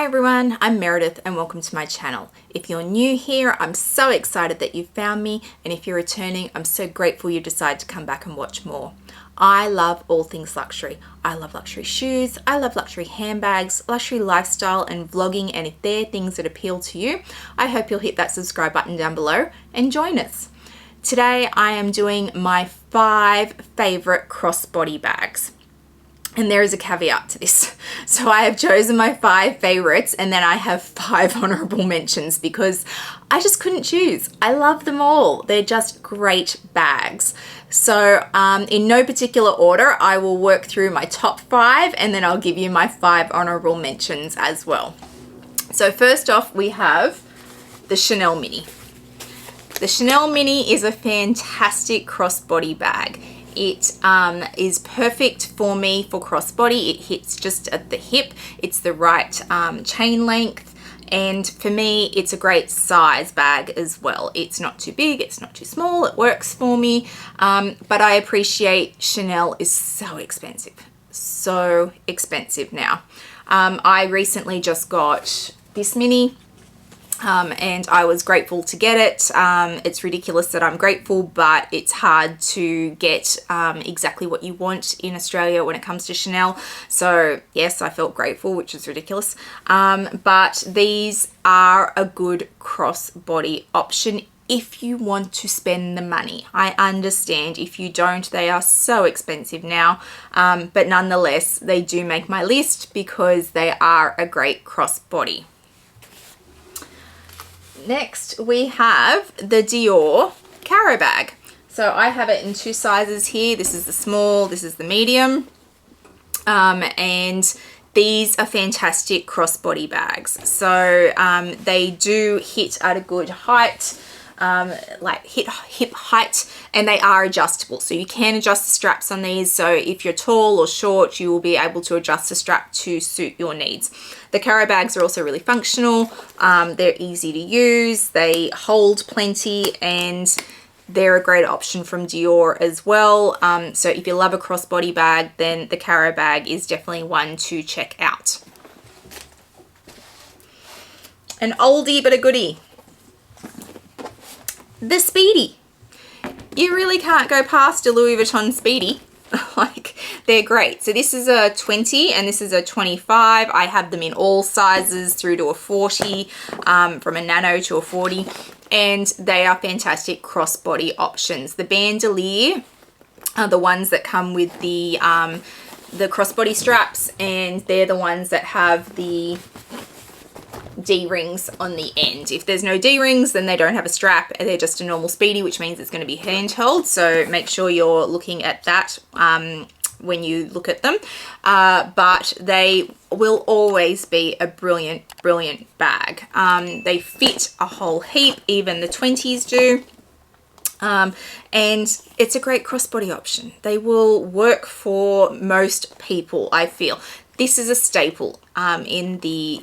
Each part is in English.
Hi everyone, I'm Meredith and welcome to my channel. If you're new here, I'm so excited that you found me, and if you're returning, I'm so grateful you decided to come back and watch more. I love all things luxury. I love luxury shoes, I love luxury handbags, luxury lifestyle and vlogging, and if they're things that appeal to you, I hope you'll hit that subscribe button down below and join us. Today I am doing my 5 favorite crossbody bags. And there is a caveat to this. So I have chosen my 5 favorites and then I have 5 honorable mentions because I just couldn't choose. I love them all. They're just great bags. So in no particular order, I will work through my top 5 and then I'll give you my 5 honorable mentions as well. So first off, we have the Chanel Mini. The Chanel Mini is a fantastic crossbody bag. It is perfect for me for crossbody. It hits just at the hip. It's the right chain length. And for me, it's a great size bag as well. It's not too big, it's not too small. It works for me. But I appreciate Chanel is so expensive. So expensive now. I recently just got this mini. And I was grateful to get it. It's ridiculous that I'm grateful, but it's hard to get exactly what you want in Australia when it comes to Chanel. So yes, I felt grateful, which is ridiculous. But these are a good crossbody option if you want to spend the money. I understand if you don't, they are so expensive now, but nonetheless, they do make my list because they are a great crossbody. Next, we have the Dior Caro bag. So I have it in 2 sizes here. This is the small, this is the medium. And these are fantastic crossbody bags. So they do hit at a good height, like hip height, and they are adjustable. So you can adjust the straps on these. So if you're tall or short, you will be able to adjust the strap to suit your needs. The Caro bags are also really functional. They're easy to use. They hold plenty and they're a great option from Dior as well. So if you love a crossbody bag, then the Caro bag is definitely one to check out. An oldie but a goodie. The Speedy. You really can't go past a Louis Vuitton Speedy. Like, they're great. So this is a 20 and this is a 25. I have them in all sizes through to a 40, from a nano to a 40, and they are fantastic crossbody options. The bandolier are the ones that come with the crossbody straps, and they're the ones that have the D-rings on the end. If there's no D-rings, then they don't have a strap. They're just a normal Speedy, which means it's going to be handheld. So make sure you're looking at that when you look at them. But they will always be a brilliant, brilliant bag. They fit a whole heap, even the 20s do. And it's a great crossbody option. They will work for most people, I feel. This is a staple in the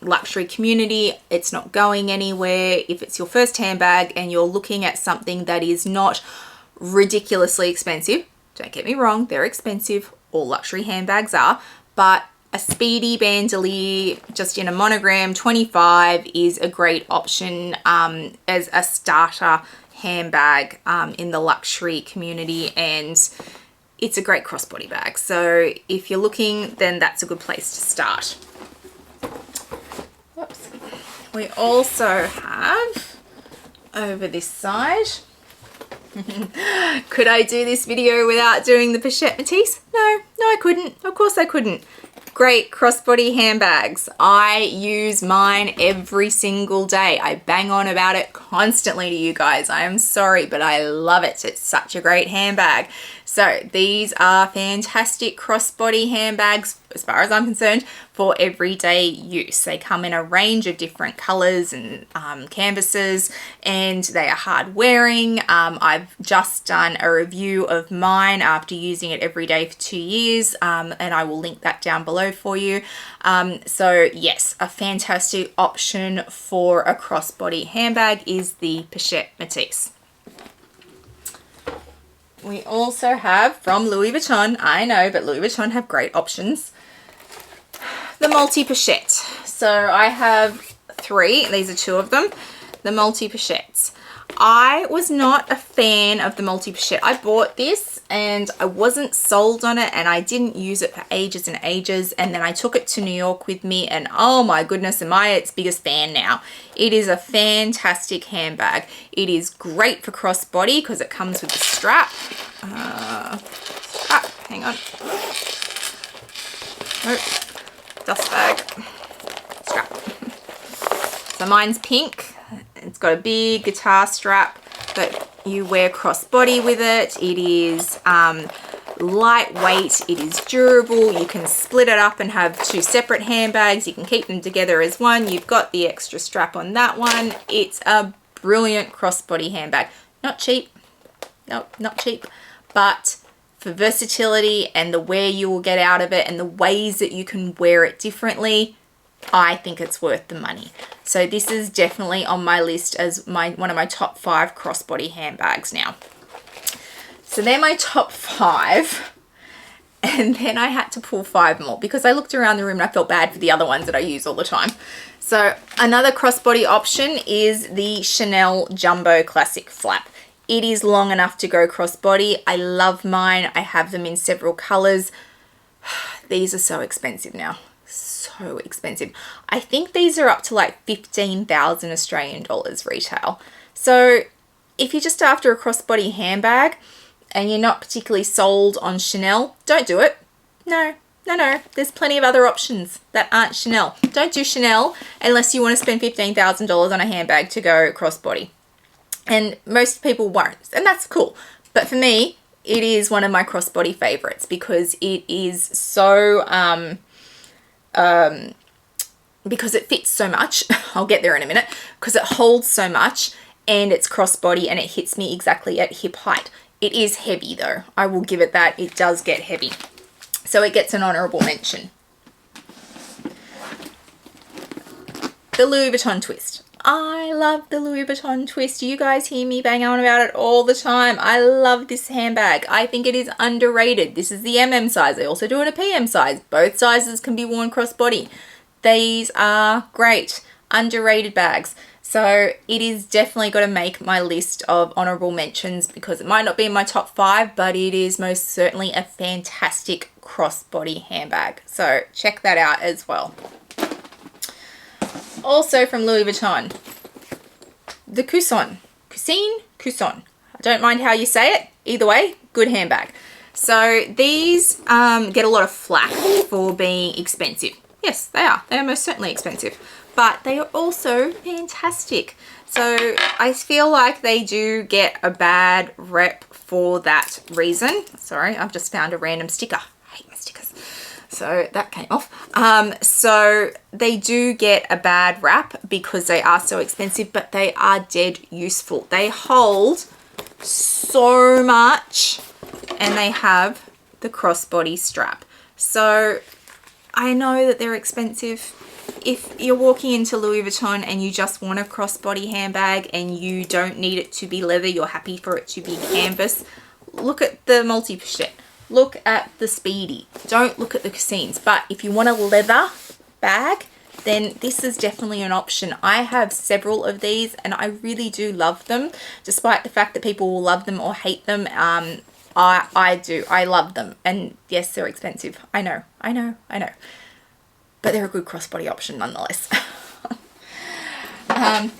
luxury community. It's not going anywhere. If it's your first handbag and you're looking at something that is not ridiculously expensive, don't get me wrong, they're expensive. All luxury handbags are, but a Speedy bandolier just in a monogram 25 is a great option as a starter handbag in the luxury community, and it's a great crossbody bag. So if you're looking, then that's a good place to start. Whoops. We also have over this side. Could I do this video without doing the Pochette Métis? No, I couldn't. Of course I couldn't. Great crossbody handbags. I use mine every single day. I bang on about it constantly to you guys. I am sorry, but I love it. It's such a great handbag. So these are fantastic crossbody handbags, as far as I'm concerned, for everyday use. They come in a range of different colors and canvases, and they are hard wearing. I've just done a review of mine after using it every day for 2 years, and I will link that down below for you. So yes, a fantastic option for a crossbody handbag is the Pochette Métis. We also have from Louis Vuitton, I know, but Louis Vuitton have great options, the multi-pochette. So I have 3. These are 2 of them. The multi-pochettes. I was not a fan of the multi-pochette. I bought this and I wasn't sold on it, and I didn't use it for ages and ages, and then I took it to New York with me, and oh my goodness, am I its biggest fan now. It is a fantastic handbag. It is great for crossbody because it comes with a strap. Hang on. Nope. Dust bag. Strap. So mine's pink. It's got a big guitar strap that you wear crossbody with it. It is lightweight. It is durable. You can split it up and have 2 separate handbags. You can keep them together as one. You've got the extra strap on that one. It's a brilliant crossbody handbag. Not cheap. Nope, not cheap. But for versatility and the wear you will get out of it and the ways that you can wear it differently, I think it's worth the money. So this is definitely on my list as one of my top 5 crossbody handbags now. So they're my top 5. And then I had to pull 5 more because I looked around the room and I felt bad for the other ones that I use all the time. So another crossbody option is the Chanel Jumbo Classic Flap. It is long enough to go crossbody. I love mine. I have them in several colors. These are so expensive now. So expensive. I think these are up to like 15,000 Australian dollars retail. So if you're just after a crossbody handbag and you're not particularly sold on Chanel, don't do it. No. There's plenty of other options that aren't Chanel. Don't do Chanel unless you want to spend $15,000 on a handbag to go crossbody. And most people won't, and that's cool. But for me, it is one of my crossbody favorites because it is so because it fits so much. I'll get there in a minute. Because it holds so much and it's crossbody and it hits me exactly at hip height. It is heavy though. I will give it that. It does get heavy. So it gets an honorable mention. The Louis Vuitton Twist. I love the Louis Vuitton Twist. You guys hear me bang on about it all the time. I love this handbag. I think it is underrated. This is the MM size. I also do it in a PM size. Both sizes can be worn crossbody. These are great. Underrated bags. So it is definitely got to make my list of honorable mentions because it might not be in my top 5, but it is most certainly a fantastic crossbody handbag. So check that out as well. Also from Louis Vuitton, the Coussin. Coussin. I don't mind how you say it. Either way, good handbag. So these get a lot of flack for being expensive. Yes, they are. They are most certainly expensive. But they are also fantastic. So I feel like they do get a bad rep for that reason. Sorry, I've just found a random sticker. I hate my stickers. So that came off. So they do get a bad rap because they are so expensive, but they are dead useful. They hold so much and they have the crossbody strap. So I know that they're expensive. If you're walking into Louis Vuitton and you just want a crossbody handbag and you don't need it to be leather, you're happy for it to be canvas, look at the multi-pochette. Look at the Speedy. Don't look at the Coussins. But if you want a leather bag, then this is definitely an option. I have several of these and I really do love them. Despite the fact that people will love them or hate them, I do. I love them. And yes, they're expensive. I know. But they're a good crossbody option nonetheless.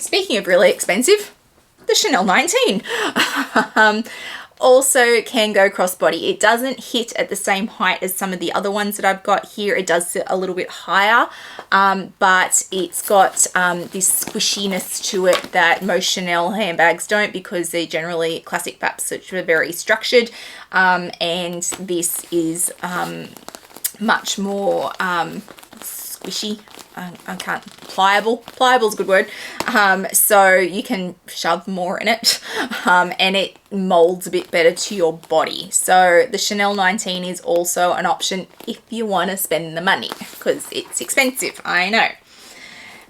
Speaking of really expensive, the Chanel 19. Also can go crossbody. It doesn't hit at the same height as some of the other ones that I've got here. It does sit a little bit higher, but it's got this squishiness to it that most Chanel handbags don't because they're generally classic flaps which are very structured, and this is much more squishy. Pliable. Pliable is a good word. So you can shove more in it, and it molds a bit better to your body. So the Chanel 19 is also an option if you want to spend the money because it's expensive, I know.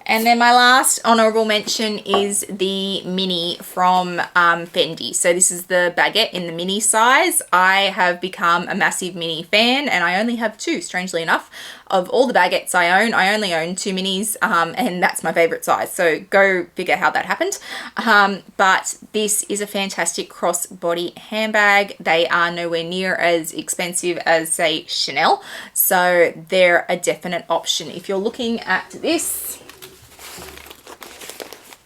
And then my last honorable mention is the mini from Fendi. So this is the baguette in the mini size. I have become a massive mini fan, and I only have two, strangely enough. Of all the baguettes I only own two minis, and that's my favorite size. So go figure how that happened. But this is a fantastic crossbody handbag. They are nowhere near as expensive as, say, Chanel. So they're a definite option. If you're looking at this,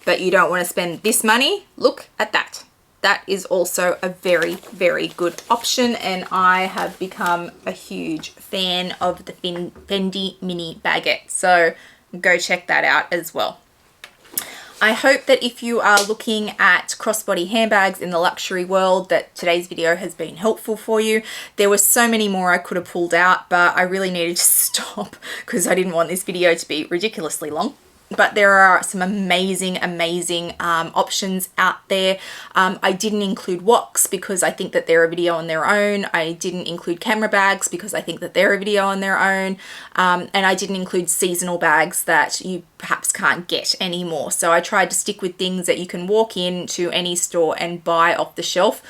but you don't want to spend this money, look at that. That is also a very, very good option, and I have become a huge fan of the Fendi mini baguette. So go check that out as well. I hope that if you are looking at crossbody handbags in the luxury world, that today's video has been helpful for you. There were so many more I could have pulled out, but I really needed to stop because I didn't want this video to be ridiculously long. But there are some amazing options out there. I didn't include woks because I think that they're a video on their own. I didn't include camera bags because I think that they're a video on their own. And I didn't include seasonal bags that you perhaps can't get anymore. So I tried to stick with things that you can walk into any store and buy off the shelf,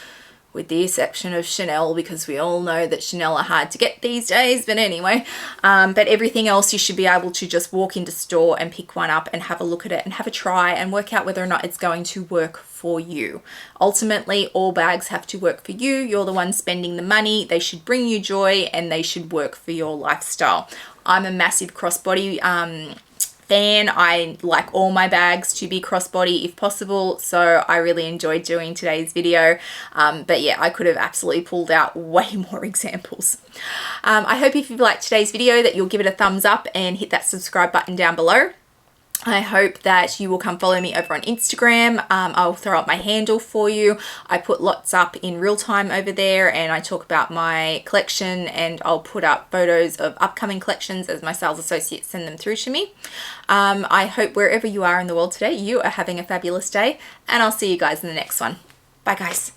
with the exception of Chanel, because we all know that Chanel are hard to get these days. But anyway, but everything else you should be able to just walk into store and pick one up and have a look at it and have a try and work out whether or not it's going to work for you. Ultimately, all bags have to work for you. You're the one spending the money. They should bring you joy and they should work for your lifestyle. I'm a massive crossbody fan. I like all my bags to be crossbody if possible, so I really enjoyed doing today's video. But yeah, I could have absolutely pulled out way more examples. I hope if you liked today's video that you'll give it a thumbs up and hit that subscribe button down below. I hope that you will come follow me over on Instagram. I'll throw up my handle for you. I put lots up in real time over there, and I talk about my collection, and I'll put up photos of upcoming collections as my sales associates send them through to me. I hope wherever you are in the world today, you are having a fabulous day, and I'll see you guys in the next one. Bye guys.